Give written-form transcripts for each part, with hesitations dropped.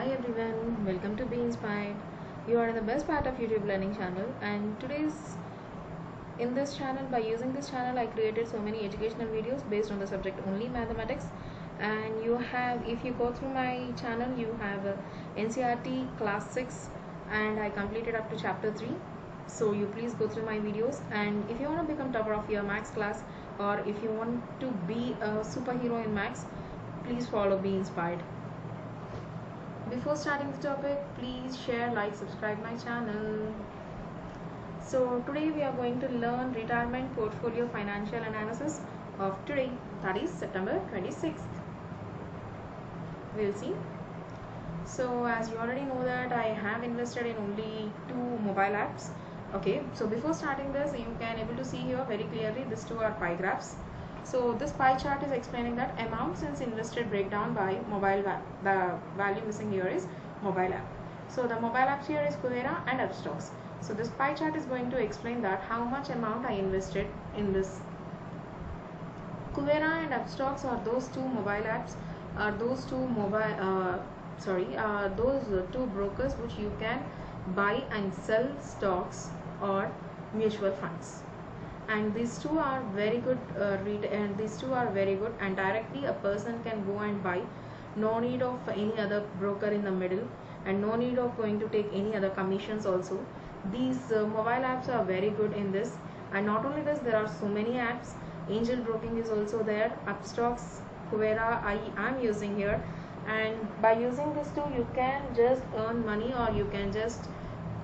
Hi everyone, welcome to Be Inspired. You are in the best part of YouTube learning channel, and today's in this channel, by using this channel, I created so many educational videos based on the subject only mathematics. And you have, if you go through my channel, you have NCERT class 6 and I completed up to chapter 3. So you please go through my videos, and if you want to become topper of your maths class, or if you want to be a superhero in maths, please follow Be Inspired. Before starting the topic, please share, like, subscribe my channel. So today we are going to learn retirement portfolio financial analysis of today, that is September 26th. We'll see. So as you already know that I have invested in only 2 mobile apps. Okay, so before starting this, you can able to see here very clearly these 2 are pie graphs. So this pie chart is explaining that amount since invested breakdown by mobile the value missing here is mobile app. So the mobile apps here is Kuvera and Upstox. So this pie chart is going to explain that how much amount I invested in this. Kuvera and Upstox are those 2 mobile apps, are those 2 mobile those 2 brokers which you can buy and sell stocks or mutual funds. And these 2 are very good and directly a person can go and buy, no need of any other broker in the middle, and no need of going to take any other commissions also. These mobile apps are very good in this. And not only this, there are so many apps. Angel broking is also there. Upstox, Kuvera I am using here, and by using this too, you can just earn money, or you can just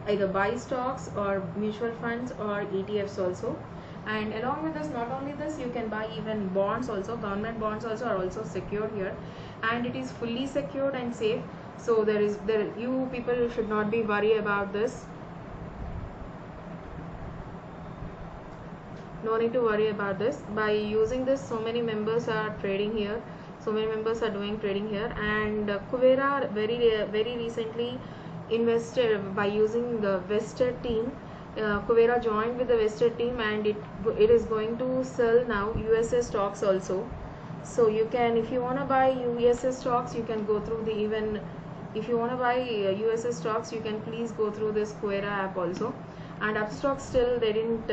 either buy stocks or mutual funds or ETFs also. And along with this, not only this, you can buy even bonds also. Government bonds also are also secured here, and it is fully secured and safe. So you people should not be worried about this. No need to worry about this. By using this, so many members are trading here, so many members are doing trading here. And Kuvera very recently invested by using the vested team. Kuvera joined with the vested team, and it is going to sell now USA stocks also. So you can, if you want to buy USA stocks, you can go through the, even if you want to buy USA stocks, you can please go through this Kuvera app also. And Upstox, still they didn't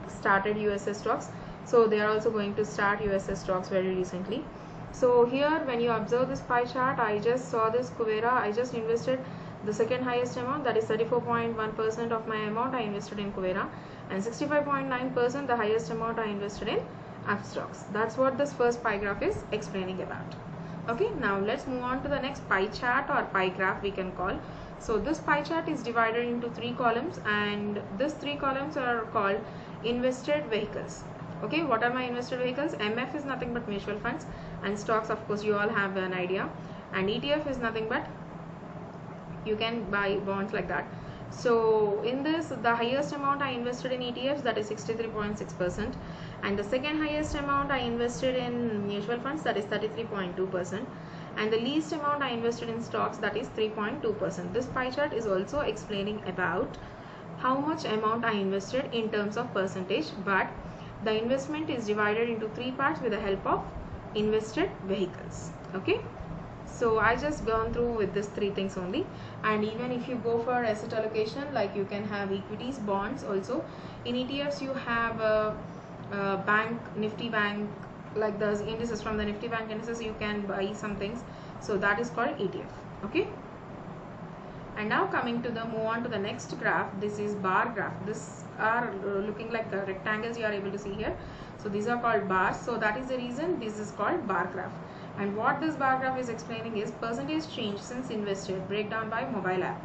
started USA stocks, so they are also going to start USA stocks very recently. So here, when you observe this pie chart, I just saw this Kuvera, I just invested the second highest amount, that is 34.1% of my amount I invested in Kuvera, and 65.9% the highest amount I invested in Upstox. That's what this first pie graph is explaining about. Okay, now let's move on to the next pie chart, or pie graph we can call. So this pie chart is divided into 3 columns, and these 3 columns are called invested vehicles. Okay, what are my invested vehicles? MF is nothing but mutual funds, and stocks, of course, you all have an idea, and ETF is nothing but you can buy bonds like that. So in this, the highest amount I invested in ETFs, that is 63.6%, and the second highest amount I invested in mutual funds, that is 33.2%, and the least amount I invested in stocks, that is 3.2%. This pie chart is also explaining about how much amount I invested in terms of percentage, but the investment is divided into 3 parts with the help of invested vehicles. Okay, so I just gone through with these 3 things only. And even if you go for asset allocation, like you can have equities, bonds also. In ETFs, you have bank, Nifty bank, like the indices from the Nifty bank indices, you can buy some things. So that is called ETF. Okay, and now coming to the move on to the next graph. This is bar graph. This are looking like the rectangles you are able to see here. So these are called bars. So that is the reason this is called bar graph. And what this bar graph is explaining is percentage change since invested breakdown by mobile app.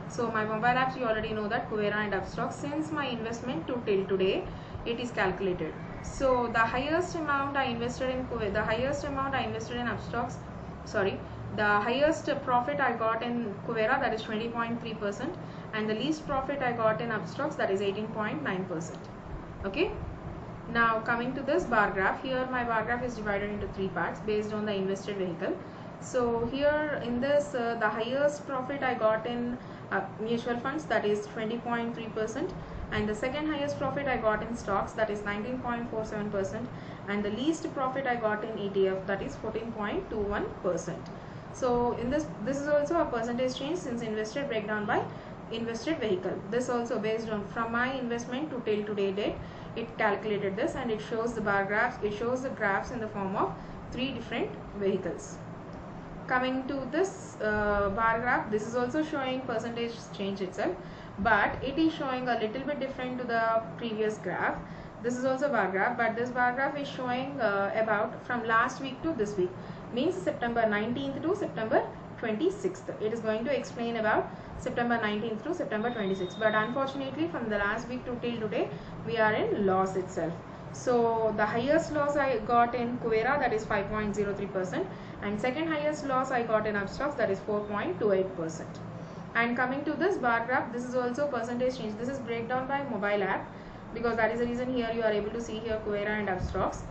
So my mobile apps, you already know that Kuvera and Upstox, since my investment to till today, it is calculated. So the highest amount I invested in Kuvera, the highest amount I invested in Upstox, the highest profit I got in Kuvera, that is 20.3%, and the least profit I got in Upstox, that is 18.9%. Okay. Now coming to this bar graph, here my bar graph is divided into 3 parts based on the invested vehicle. So here in this, the highest profit I got in mutual funds, that is 20.3%, and the second highest profit I got in stocks, that is 19.47%, and the least profit I got in ETF, that is 14.21%. So in this is also a percentage change since invested breakdown by invested vehicle. This also based on from my investment to till today date, it calculated this, and it shows the bar graphs, it shows the graphs in the form of 3 different vehicles. Coming to this bar graph, this is also showing percentage change itself, but it is showing a little bit different to the previous graph. This is also bar graph, but this bar graph is showing about from last week to this week, means September 19th to September 26th. It is going to explain about September 19th to September 26th, but unfortunately from the last week to till today we are in loss itself. So the highest loss I got in Kuvera, that is 5.03%, and second highest loss I got in Upstocks, that is 4.28%. And coming to this bar graph, this is also percentage change. This is breakdown by mobile app, because that is the reason here you are able to see here Kuvera and Upstocks.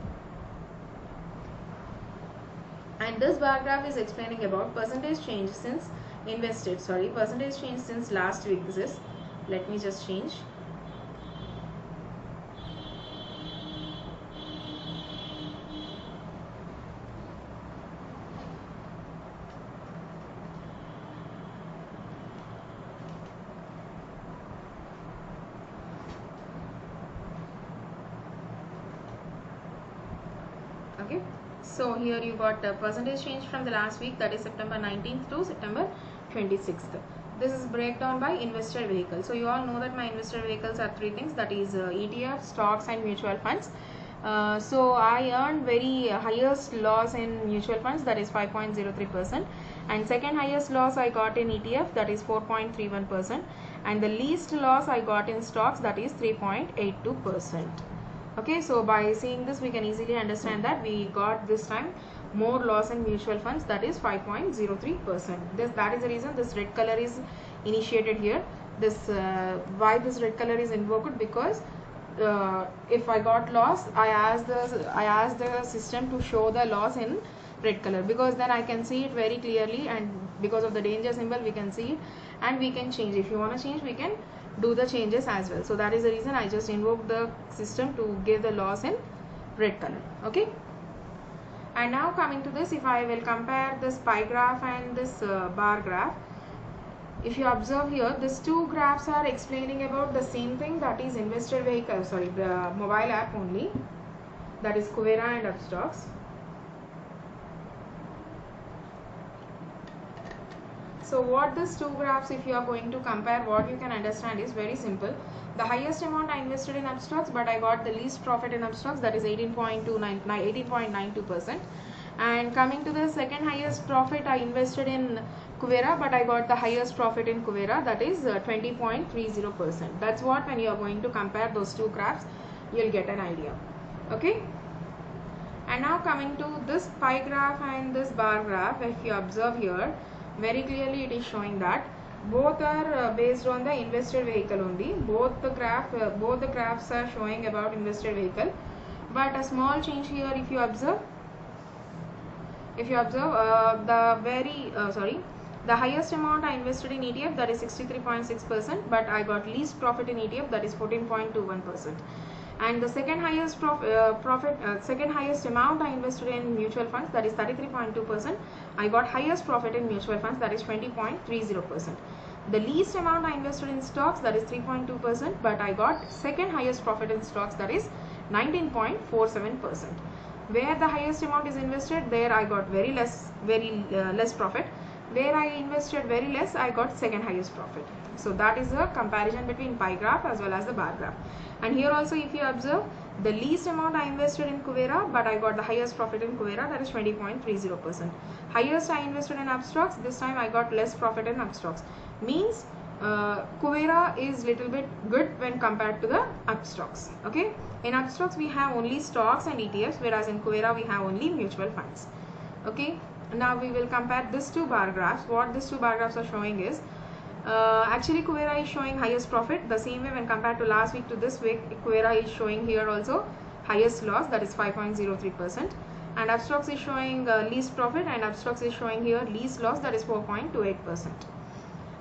And this bar graph is explaining about percentage change since percentage change since last week. This is, let me just change. Okay, so here you got the percentage change from the last week, that is September 19th to September 26th. This is breakdown by invested vehicle. So you all know that my invested vehicles are 3 things, that is ETF, stocks and mutual funds. So I earned very highest loss in mutual funds, that is 5.03%, and second highest loss I got in ETF, that is 4.31%, and the least loss I got in stocks, that is 3.82%. Okay, so by seeing this we can easily understand that we got this time more loss in mutual funds, that is 5.03%. That is the reason this red color is initiated here. This why this red color is invoked, because if I got loss, I asked the system to show the loss in red color, because then I can see it very clearly, and because of the danger symbol we can see it, and we can change. If you want to change, we can do the changes as well. So that is the reason I just invoked the system to give the loss in red color. Okay, and now coming to this, if I will compare this pie graph and this bar graph, if you observe here, these 2 graphs are explaining about the same thing, that is invested vehicle, the mobile app only, that is Kuvera and Upstocks. So what these 2 graphs, if you are going to compare, what you can understand is very simple. The highest amount I invested in Upstocks, but I got the least profit in Upstocks, that is 18.92%. And coming to the second highest profit, I invested in Kuvera, but I got the highest profit in Kuvera, that is 20.30%. That's what, when you are going to compare those 2 graphs, you will get an idea. Okay. And now coming to this pie graph and this bar graph, if you observe here, very clearly it is showing that both are based on the invested vehicle only. Both the graphs are showing about invested vehicle, but a small change here. If you observe the highest amount I invested in ETF, that is 63.6%, but I got least profit in ETF, that is 14.21%. And the second highest second highest amount I invested in mutual funds, that is 33.2%. I got highest profit in mutual funds, that is 20.30%. The least amount I invested in stocks, that is 3.2%, but I got second highest profit in stocks, that is 19.47%. Where the highest amount is invested, there I got very less profit. Where I invested very less, I got second highest profit. So that is a comparison between pie graph as well as the bar graph. And here also, if you observe, the least amount I invested in Kuvera, but I got the highest profit in Kuvera, that is 20.30%. Highest I invested in Upstocks, this time I got less profit in Upstocks. Means Kuvera is little bit good when compared to the Upstocks. Okay, in Upstocks we have only stocks and ETFs, whereas in Kuvera we have only mutual funds. Okay, now we will compare these 2 bar graphs. What these 2 bar graphs are showing is, actually Kuvera is showing highest profit. The same way when compared to last week to this week, Kuvera is showing here also highest loss, that is 5.03%, and Upstocks is showing least profit, and Upstocks is showing here least loss, that is 4.28%.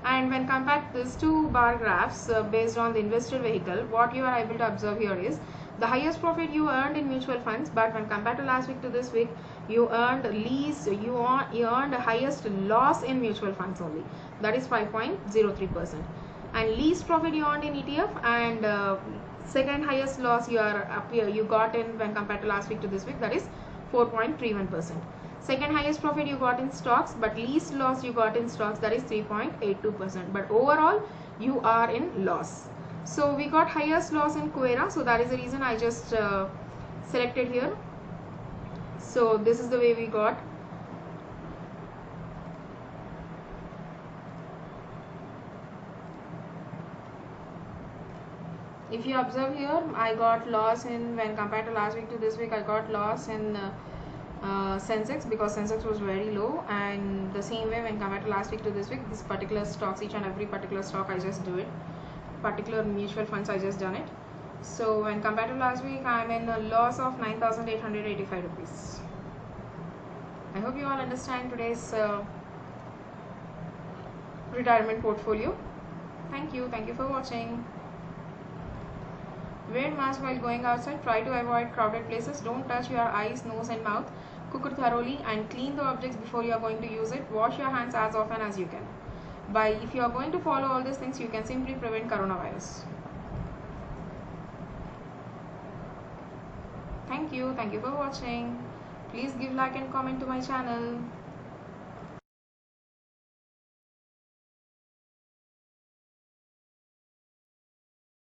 And when compared these 2 bar graphs based on the invested vehicle, what you are able to observe here is the highest profit you earned in mutual funds, but when compared to last week to this week, you earned least, you earned highest loss in mutual funds only, that is 5.03%, and least profit you earned in ETF, and second highest loss you got in when compared to last week to this week, that is 4.31%. Second highest profit you got in stocks, but least loss you got in stocks, that is 3.82%, but overall you are in loss. So we got highest loss in Kuvera, so that is the reason I just selected here. So this is the way we got. If you observe here, I got loss in, when compared to last week to this week, I got loss in Sensex, because Sensex was very low, and the same way when compared to last week to this week, this particular stocks, each and every particular stock I just do it, particular mutual funds I just done it. So when compared to last week, I am in a loss of 9,885 rupees. I hope you all understand today's retirement portfolio. Thank you for watching. Wear mask while going outside. Try to avoid crowded places. Don't touch your eyes, nose and mouth. Cook it thoroughly and clean the objects before you are going to use it. Wash your hands as often as you can. If you are going to follow all these things, you can simply prevent coronavirus. Thank you for watching. Please give like and comment to my channel.